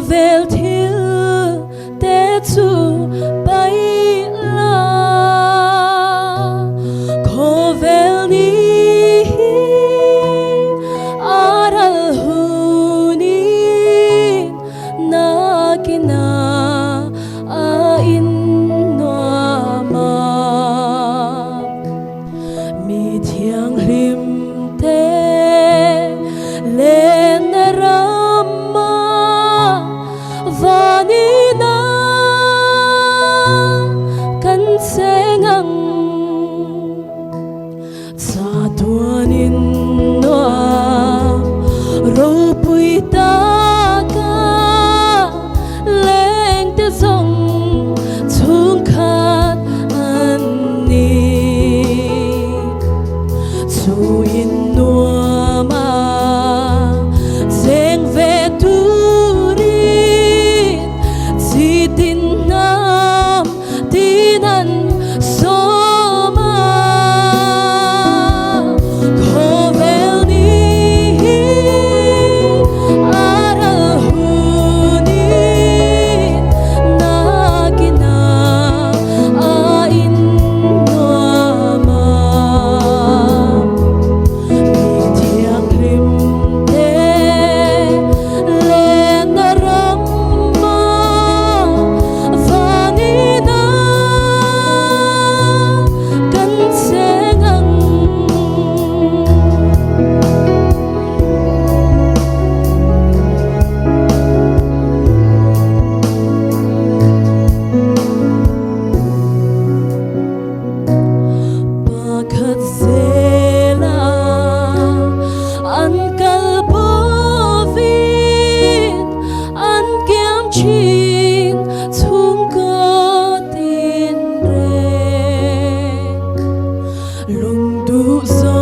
vel thil te chu pai la ko vel ni aral huni na kina a in noa ma mi thiang lim te len rama vanina kan sengang sa tuanin noa ro pui ta ka leng te zong chung khat an ni chu in noa ma zeng ve tu ri chi tin nam tinan so ma ko vel ni aral huni na kina a in noa ma mi thiang lim te len rama vanina kan sengang pakhat zela an kalpovit an kiam chin chung ko tin re lung du zo